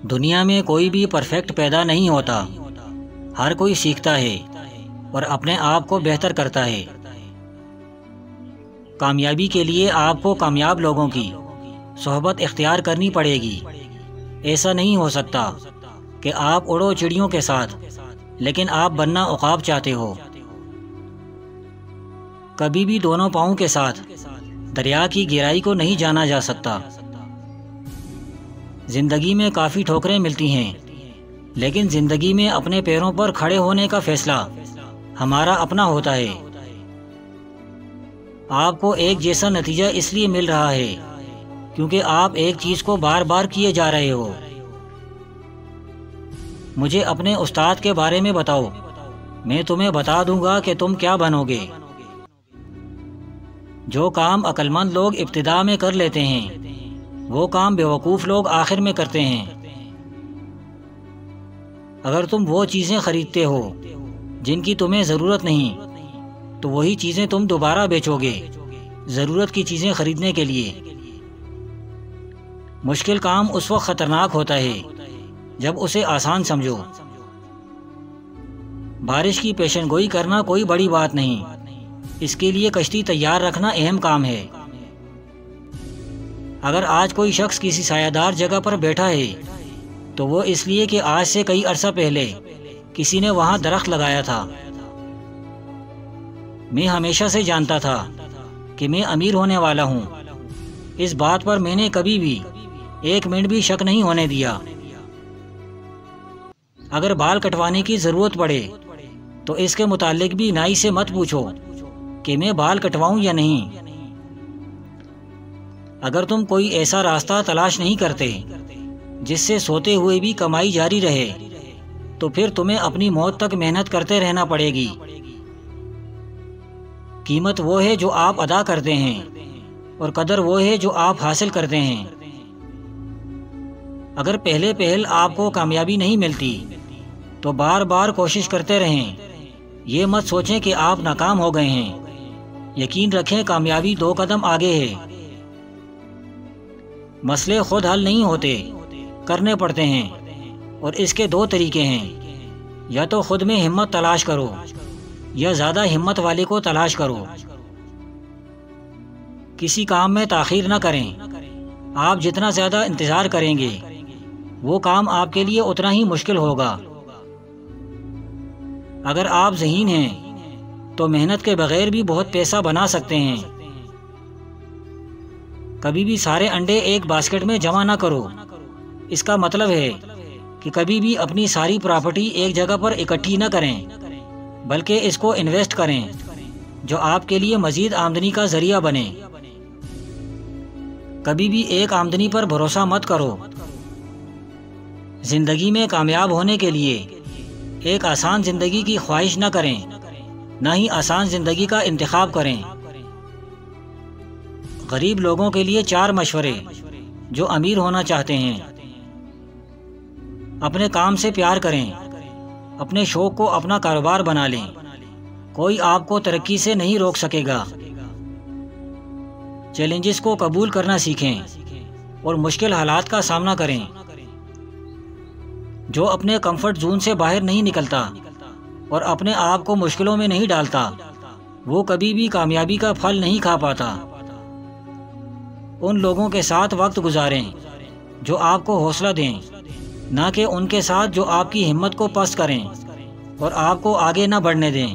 دنیا میں کوئی بھی پرفیکٹ پیدا نہیں ہوتا، ہر کوئی سیکھتا ہے اور اپنے آپ کو بہتر کرتا ہے۔ کامیابی کے لیے آپ کو کامیاب لوگوں کی صحبت اختیار کرنی پڑے گی۔ ایسا نہیں ہو سکتا کہ آپ اڑو چڑیوں کے ساتھ لیکن آپ بننا عقاب چاہتے ہو۔ کبھی بھی دونوں پاؤں کے ساتھ دریا کی گہرائی کو نہیں جانا جا سکتا۔ زندگی میں کافی ٹھوکریں ملتی ہیں، لیکن زندگی میں اپنے پیروں پر کھڑے ہونے کا فیصلہ ہمارا اپنا ہوتا ہے۔ آپ کو ایک جیسا نتیجہ اس لیے مل رہا ہے کیونکہ آپ ایک چیز کو بار بار کیے جا رہے ہو۔ مجھے اپنے استاد کے بارے میں بتاؤ، میں تمہیں بتا دوں گا کہ تم کیا بنو گے۔ جو کام عقل مند لوگ ابتدا میں کر لیتے ہیں، وہ کام بیوقوف لوگ آخر میں کرتے ہیں۔ اگر تم وہ چیزیں خریدتے ہو جن کی تمہیں ضرورت نہیں، تو وہی چیزیں تم دوبارہ بیچو گے ضرورت کی چیزیں خریدنے کے لیے۔ مشکل کام اس وقت خطرناک ہوتا ہے جب اسے آسان سمجھو۔ بارش کی پیشن گوئی کرنا کوئی بڑی بات نہیں، اس کے لیے کشتی تیار رکھنا اہم کام ہے۔ اگر آج کوئی شخص کسی سایہ دار جگہ پر بیٹھا ہے تو وہ اس لیے کہ آج سے کئی عرصہ پہلے کسی نے وہاں درخت لگایا تھا۔ میں ہمیشہ سے جانتا تھا کہ میں امیر ہونے والا ہوں، اس بات پر میں نے کبھی بھی ایک منٹ بھی شک نہیں ہونے دیا۔ اگر بال کٹوانے کی ضرورت پڑے تو اس کے متعلق بھی نائی سے مت پوچھو کہ میں بال کٹواؤں یا نہیں۔ اگر تم کوئی ایسا راستہ تلاش نہیں کرتے جس سے سوتے ہوئے بھی کمائی جاری رہے، تو پھر تمہیں اپنی موت تک محنت کرتے رہنا پڑے گی۔ قیمت وہ ہے جو آپ ادا کرتے ہیں اور قدر وہ ہے جو آپ حاصل کرتے ہیں۔ اگر پہلے پہل آپ کو کامیابی نہیں ملتی تو بار بار کوشش کرتے رہیں۔ یہ مت سوچیں کہ آپ ناکام ہو گئے ہیں، یقین رکھیں کامیابی 2 قدم آگے ہے۔ مسئلے خود حل نہیں ہوتے، کرنے پڑتے ہیں، اور اس کے 2 طریقے ہیں۔ یا تو خود میں ہمت تلاش کرو یا زیادہ ہمت والے کو تلاش کرو۔ کسی کام میں تاخیر نہ کریں۔ آپ جتنا زیادہ انتظار کریں گے وہ کام آپ کے لیے اتنا ہی مشکل ہوگا۔ اگر آپ ذہین ہیں تو محنت کے بغیر بھی بہت پیسہ بنا سکتے ہیں۔ کبھی بھی سارے انڈے ایک باسکٹ میں جمع نہ کرو۔ اس کا مطلب ہے کہ کبھی بھی اپنی ساری پراپرٹی ایک جگہ پر اکٹھی نہ کریں، بلکہ اس کو انویسٹ کریں جو آپ کے لیے مزید آمدنی کا ذریعہ بنے۔ کبھی بھی ایک آمدنی پر بھروسہ مت کرو۔ زندگی میں کامیاب ہونے کے لیے ایک آسان زندگی کی خواہش نہ کریں، نہ ہی آسان زندگی کا انتخاب کریں۔ غریب لوگوں کے لیے 4 مشورے جو امیر ہونا چاہتے ہیں۔ اپنے کام سے پیار کریں، اپنے شوق کو اپنا کاروبار بنا لیں، کوئی آپ کو ترقی سے نہیں روک سکے گا۔ چیلنجز کو قبول کرنا سیکھیں اور مشکل حالات کا سامنا کریں۔ جو اپنے کمفرٹ زون سے باہر نہیں نکلتا اور اپنے آپ کو مشکلوں میں نہیں ڈالتا، وہ کبھی بھی کامیابی کا پھل نہیں کھا پاتا۔ ان لوگوں کے ساتھ وقت گزاریں جو آپ کو حوصلہ دیں، نہ کہ ان کے ساتھ جو آپ کی ہمت کو پست کریں اور آپ کو آگے نہ بڑھنے دیں۔